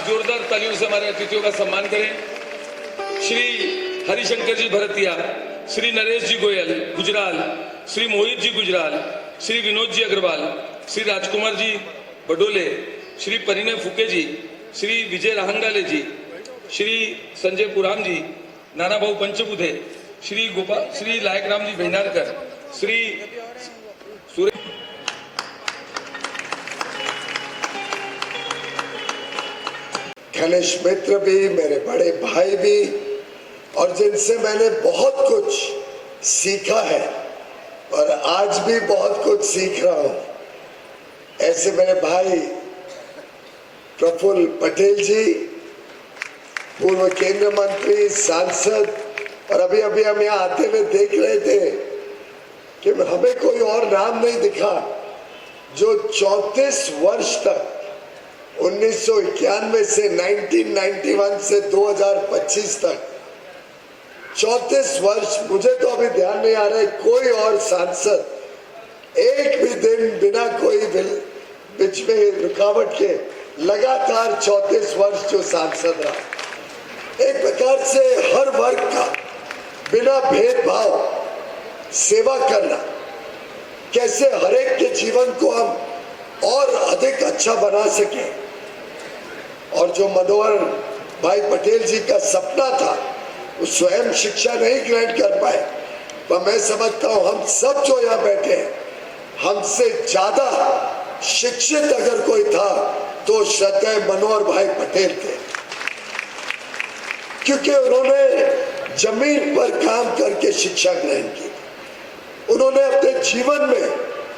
आप जोरदार तालियों से हमारे अतिथियों का सम्मान करें। श्री हरिशंकर जी भरतिया, श्री नरेश जी गोयल गुजराल, श्री मोहित जी गुजराल, श्री विनोद जी अग्रवाल, श्री राजकुमार जी बडोले, श्री परिणय फुके जी, श्री विजय राहंगाले जी, श्री संजय पुराम जी, नाना भाऊ पंचबुधे, श्री गोपाल, श्री लायकराम जी भेनारकर, श्री गणेश मित्र भी, मेरे बड़े भाई भी, और जिनसे मैंने बहुत कुछ सीखा है और आज भी बहुत कुछ सीख रहा हूं, ऐसे मेरे भाई प्रफुल्ल पटेल जी, पूर्व केंद्र मंत्री, सांसद, और अभी अभी हम यहाँ आते हुए देख रहे थे कि हमें कोई और नाम नहीं दिखा जो 34 वर्ष तक 1991 से 1991 से 2025 तक 34 वर्ष, मुझे तो अभी ध्यान नहीं आ रहा है कोई और सांसद एक भी दिन बिना कोई बीच में रुकावट के लगातार 34 वर्ष जो सांसद रहा, एक प्रकार से हर वर्ग का बिना भेदभाव सेवा करना, कैसे हर एक के जीवन को हम और अधिक अच्छा बना सके। और जो मनोहर भाई पटेल जी का सपना था, वो स्वयं शिक्षा नहीं ग्रहण कर पाए, पर मैं समझता हूं हम सब जो यहाँ बैठे हैं, हमसे ज्यादा शिक्षित अगर कोई था तो श्रद्धेय मनोहर भाई पटेल थे, क्योंकि उन्होंने जमीन पर काम करके शिक्षा ग्रहण की, उन्होंने अपने जीवन में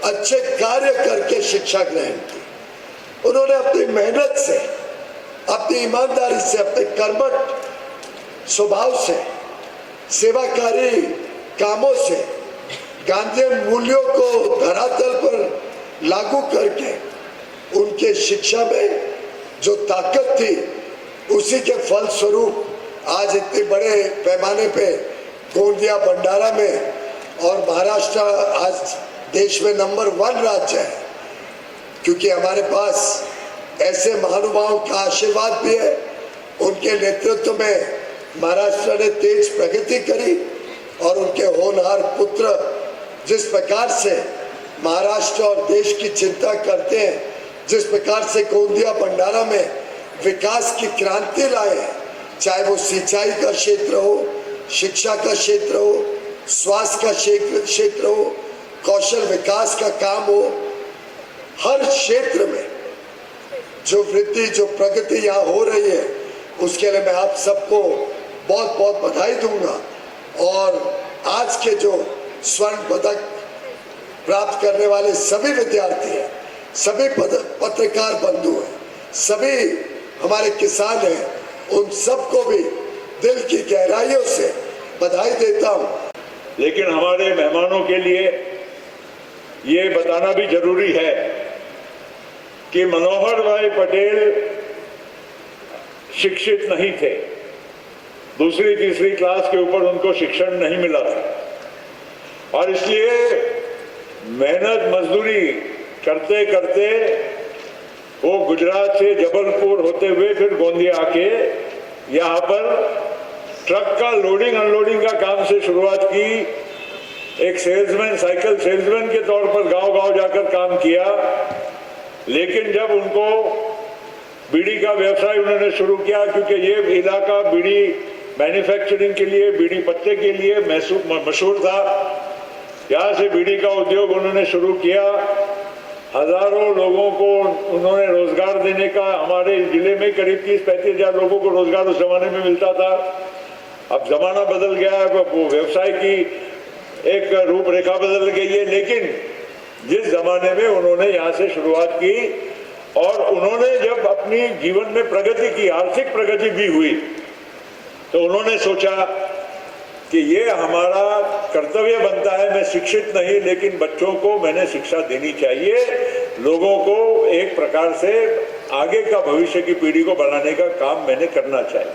अच्छे कार्य करके शिक्षा ग्रहण की, उन्होंने अपनी मेहनत से, अपनी ईमानदारी से, अपने कर्मठ स्वभाव से, सेवाकारी कामों से गांधी मूल्यों को धरातल पर लागू करके उनके शिक्षा में जो ताकत थी, उसी के फल स्वरूप आज इतने बड़े पैमाने पे गोंदिया भंडारा में, और महाराष्ट्र आज देश में नंबर 1 राज्य है, क्योंकि हमारे पास ऐसे महानुभावों का आशीर्वाद भी है। उनके नेतृत्व में महाराष्ट्र ने तेज प्रगति करी और उनके होनहार पुत्र जिस प्रकार से महाराष्ट्र और देश की चिंता करते हैं, जिस प्रकार से गोंदिया भंडारा में विकास की क्रांति लाए हैं, चाहे वो सिंचाई का क्षेत्र हो, शिक्षा का क्षेत्र हो, स्वास्थ्य का क्षेत्र हो, कौशल विकास का काम हो, हर क्षेत्र में जो वृद्धि, जो प्रगति यहाँ हो रही है, उसके लिए मैं आप सबको बहुत बहुत बधाई दूंगा। और आज के जो स्वर्ण पदक प्राप्त करने वाले सभी विद्यार्थी हैं, सभी पत्रकार बंधु हैं, सभी हमारे किसान हैं, उन सबको भी दिल की गहराइयों से बधाई देता हूं। लेकिन हमारे मेहमानों के लिए ये बताना भी जरूरी है कि मनोहर भाई पटेल शिक्षित नहीं थे, दूसरी तीसरी क्लास के ऊपर उनको शिक्षण नहीं मिला था, और इसलिए मेहनत मजदूरी करते करते वो गुजरात से जबलपुर होते हुए फिर गोंदिया आके यहाँ पर ट्रक का लोडिंग अनलोडिंग का काम से शुरुआत की। एक सेल्समैन, साइकिल सेल्समैन के तौर पर गांव-गांव जाकर काम किया, लेकिन जब उनको बीड़ी का व्यवसाय उन्होंने शुरू किया, क्योंकि ये इलाका बीड़ी मैन्युफैक्चरिंग के लिए, बीड़ी पत्ते के लिए मशहूर था, यहाँ से बीड़ी का उद्योग उन्होंने शुरू किया। हजारों लोगों को उन्होंने रोजगार देने का, हमारे जिले में करीब 30-35 हजार लोगों को रोजगार उस जमाने में मिलता था। अब जमाना बदल गया है, वो व्यवसाय की एक रूपरेखा बदल गई है, लेकिन जिस जमाने में उन्होंने यहाँ से शुरुआत की और उन्होंने जब अपनी जीवन में प्रगति की, आर्थिक प्रगति भी हुई, तो उन्होंने सोचा कि ये हमारा कर्तव्य बनता है, मैं शिक्षित नहीं लेकिन बच्चों को मैंने शिक्षा देनी चाहिए, लोगों को एक प्रकार से आगे का भविष्य की पीढ़ी को बनाने का काम मैंने करना चाहिए।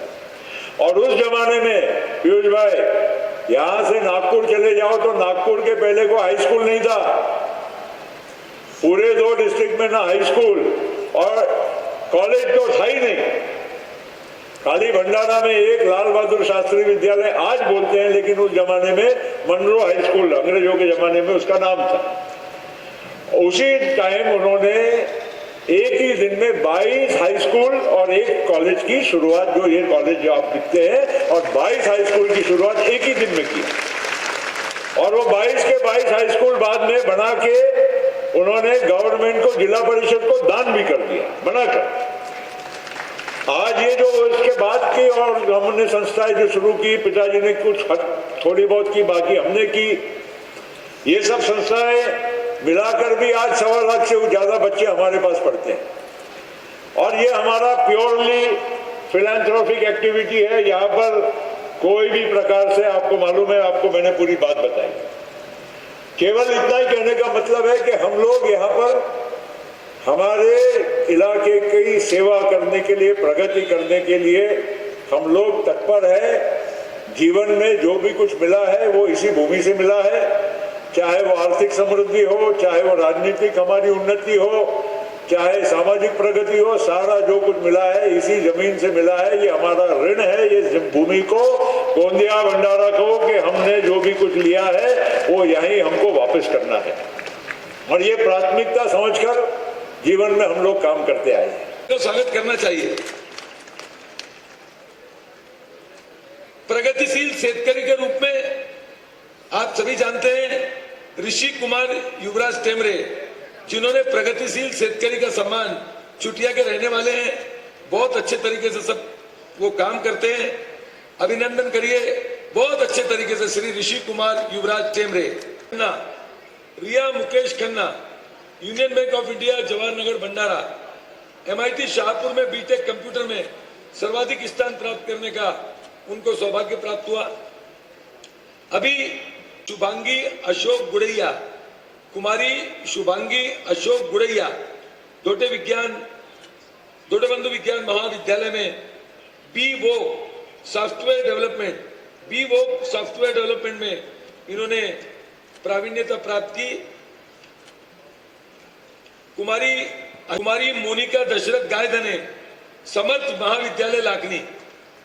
और उस जमाने में पीयूष भाई, यहाँ से नागपुर चले जाओ तो नागपुर के पहले को हाई स्कूल नहीं था, पूरे 2 डिस्ट्रिक्ट में ना हाई स्कूल और कॉलेज तो था ही नहीं। खाली भंडारा में एक लाल बहादुर शास्त्री विद्यालय आज बोलते हैं, लेकिन उस जमाने में मनरो हाई स्कूल, अंग्रेजों के जमाने में उसका नाम था। उसी टाइम उन्होंने एक ही दिन में 22 हाई स्कूल और एक कॉलेज की शुरुआत, जो ये कॉलेज जो आप दिखते हैं, और 22 हाई स्कूल की शुरुआत एक ही दिन में की। और वो 22 के 22 हाई स्कूल बाद में बना के उन्होंने गवर्नमेंट को, जिला परिषद को दान भी कर दिया बनाकर। आज ये जो इसके बाद की और हमने संस्थाएं जो शुरू की, पिताजी ने कुछ थोड़ी बहुत की, बाकी हमने की, ये सब संस्थाएं मिलाकर भी आज 1.25 लाख से ज्यादा बच्चे हमारे पास पढ़ते हैं। और ये हमारा प्योरली फिलैंथ्रोपिक एक्टिविटी है। यहाँ पर कोई भी प्रकार से, आपको मालूम है, आपको मैंने पूरी बात बताई। केवल इतना ही कहने का मतलब है कि हम लोग यहाँ पर हमारे इलाके की सेवा करने के लिए, प्रगति करने के लिए हम लोग तत्पर है। जीवन में जो भी कुछ मिला है वो इसी भूमि से मिला है, चाहे वो आर्थिक समृद्धि हो, चाहे वो राजनीतिक हमारी उन्नति हो, चाहे सामाजिक प्रगति हो, सारा जो कुछ मिला है इसी जमीन से मिला है। ये हमारा ऋण है ये भूमि को, गोंदिया भंडारा को, कि हमने जो भी कुछ लिया है वो यहीं हमको वापस करना है। और ये प्राथमिकता समझकर जीवन में हम लोग काम करते आए हैं। तो स्वागत करना चाहिए। प्रगतिशील शेतकरी के रूप में आप सभी जानते हैं ऋषि कुमार युवराज टेमरे, जिन्होंने प्रगतिशील शेतकरी का सम्मान, चुटिया के रहने वाले हैं, बहुत अच्छे तरीके से सब वो काम करते हैं। अभिनंदन करिए बहुत अच्छे तरीके से Shri Rishi Kumar Yuvraj Temre. Riya Mukesh Khanna, union bank of India Jawahar Nagar Bhandara, MIT Shahpur में बीटेक कंप्यूटर में सर्वाधिक स्थान प्राप्त करने का उनको सौभाग्य प्राप्त हुआ। अभी शुभांगी अशोक गुड़ैया, कुमारी शुभांगी अशोक गुड़ैया, दोटे बंधु विज्ञान महाविद्यालय में BWO सॉफ्टवेयर डेवलपमेंट में इन्होंने प्रावीण्यता प्राप्त की। कुमारी मोनिका दशरथ गायधने, समर्थ महाविद्यालय लाखनी,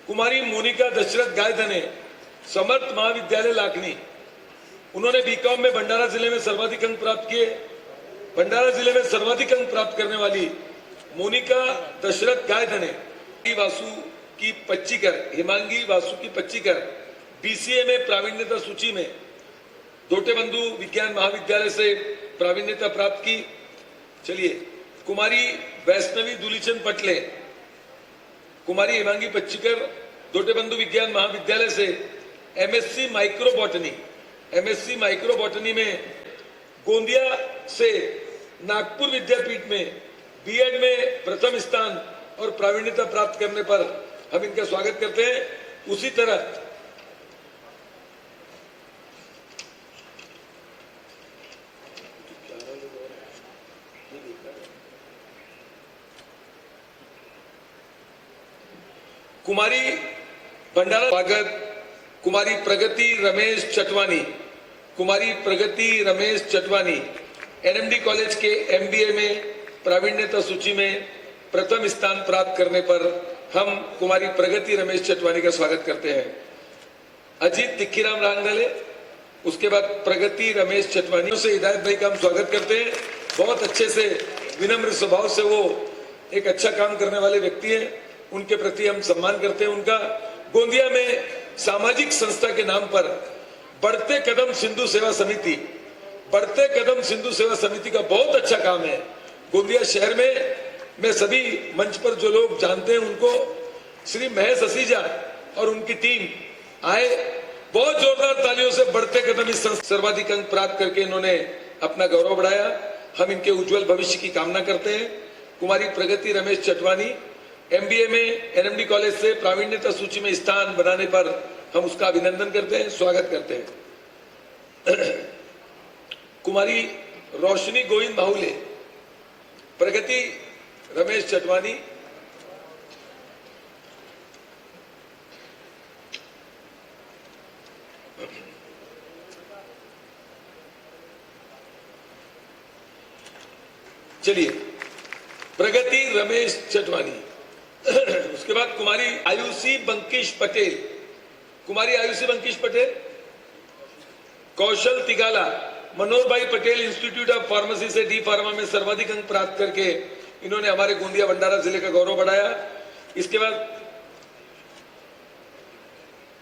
कुमारी मोनिका दशरथ गायधने, समर्थ महाविद्यालय लाखनी, उन्होंने बीकॉम में भंडारा जिले में सर्वाधिक अंक प्राप्त किए। भंडारा जिले में सर्वाधिक अंक प्राप्त करने वाली मोनिका दशरथ गायधने, हिमांगी वासु की पच्चीकर BCA में प्रावीण्यता सूची में दोटे बंधु विज्ञान महाविद्यालय से प्रावीण्यता प्राप्त की। चलिए, कुमारी वैष्णवी दुलीचंद पटले, कुमारी हिमांगी पच्चीकर, दोटे बंधु विज्ञान महाविद्यालय से MSc माइक्रोबॉटनी में, गोंदिया से नागपुर विद्यापीठ में B.Ed में प्रथम स्थान और प्रावीण्यता प्राप्त करने पर हम इनका स्वागत करते हैं। उसी तरह कुमारी भंडारा स्वागत कुमारी प्रगति रमेश चटवानी NMD कॉलेज के MBA में प्रावीण्यता सूची में प्रथम स्थान प्राप्त करने पर हम कुमारी प्रगति रमेश चटवानी का स्वागत करते हैं। अजीत तिक्कीराम रांगले, उसके बाद प्रगति रमेश चटवानी से हिदायत भाई का हम स्वागत करते हैं। बहुत अच्छे से, विनम्र स्वभाव से वो एक अच्छा काम करने वाले व्यक्ति हैं, उनके प्रति हम सम्मान करते हैं उनका। गोंदिया में सामाजिक संस्था के नाम पर बढ़ते कदम सिंधु सेवा समिति का बहुत अच्छा काम है गोंदिया शहर में। मैं सभी मंच पर जो लोग जानते हैं उनको, श्री महेश असीजा और उनकी टीम आए, बहुत जोरदार तालियों से बढ़ते कदम इस सर्वाधिक अंक प्राप्त करके इन्होंने अपना गौरव बढ़ाया। हम इनके उज्जवल भविष्य की कामना करते हैं। कुमारी प्रगति रमेश चटवानी MBA में NMD कॉलेज से प्रावीण्यता सूची में स्थान बनाने पर हम उसका अभिनंदन करते हैं, स्वागत करते हैं। कुमारी रोशनी गोविंद बाहुले, प्रगति रमेश चटवानी, चलिए, प्रगति रमेश चटवानी उसके बाद कुमारी आयुषी बंकिश पटेल, कुमारी आयुषी बंकिश पटेल, कौशल तिगाला, मनोहर भाई पटेल इंस्टीट्यूट ऑफ फार्मेसी से डी फार्मा में सर्वाधिक अंक प्राप्त करके इन्होंने हमारे गोंदिया भंडारा जिले का गौरव बढ़ाया। इसके बाद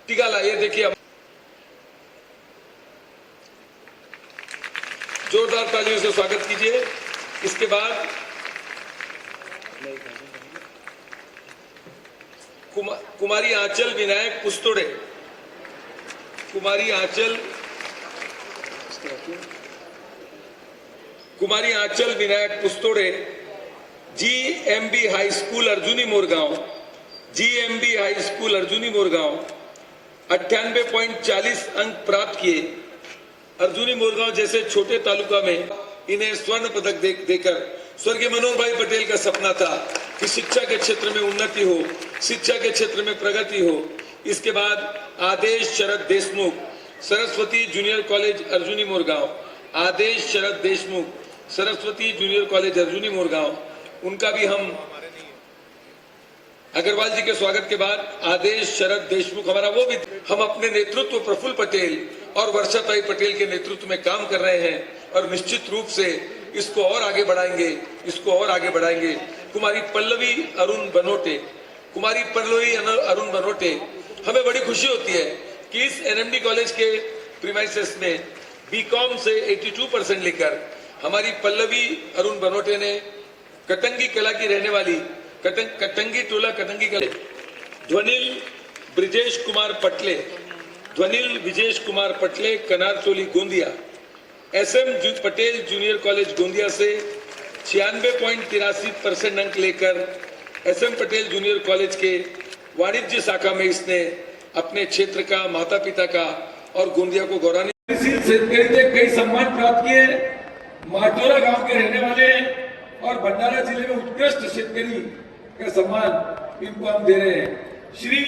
तिगाला, ये देखिए, जोरदार तालियों से स्वागत कीजिए। इसके बाद Kumari Anchal Vinayak Pustode, Kumari Anchal Vinayak Pustode, GMB high school Arjuni Morgaon, GMB high school Arjuni Morgaon 98.40 अंक प्राप्त किए। अर्जुनी मोरगांव जैसे छोटे तालुका में इन्हें स्वर्ण पदक देकर स्वर्गीय मनोहर भाई पटेल का सपना था कि शिक्षा के क्षेत्र में उन्नति हो, शिक्षा के क्षेत्र में प्रगति हो। इसके बाद आदेश शरद देशमुख, सरस्वती जूनियर कॉलेज अर्जुनी मोरगांव, आदेश शरद देशमुख, सरस्वती जूनियर कॉलेज अर्जुनी मोरगांव, उनका भी हम अग्रवाल जी के स्वागत के बाद आदेश शरद देशमुख हमारा वो भी, हम अपने नेतृत्व प्रफुल्ल पटेल और वर्षाताई पटेल के नेतृत्व में काम कर रहे हैं और निश्चित रूप से इसको और आगे बढ़ाएंगे, इसको और आगे बढ़ाएंगे। कुमारी पल्लवी अरुण बनोटे, कुमारी पल्लवी अरुण बनोटे, हमें बड़ी खुशी होती है कि इस NMD कॉलेज के प्रीमाइसेस में बीकॉम से 82% लेकर हमारी पल्लवी अरुण बनोटे ने कटंगी कला की रहने वाली Katangi Tola Katangi Kala, Dhwanil Brijesh Kumar Patle, Dhwanil Vijesh Kumar Patle, Kanartoli Gondia, SM Patel junior college Gondia से 96.83% अंक लेकर SM पटेल जूनियर कॉलेज के वाणिज्य शाखा में इसने अपने क्षेत्र का, माता पिता का और गोंदिया को गौरवान्वित शेतकरी से कई सम्मान प्राप्त किए। माटोरा गांव के रहने वाले और भंडारा जिले में उत्कृष्ट शेतकरी का सम्मान इनको हम दे रहे हैं। श्री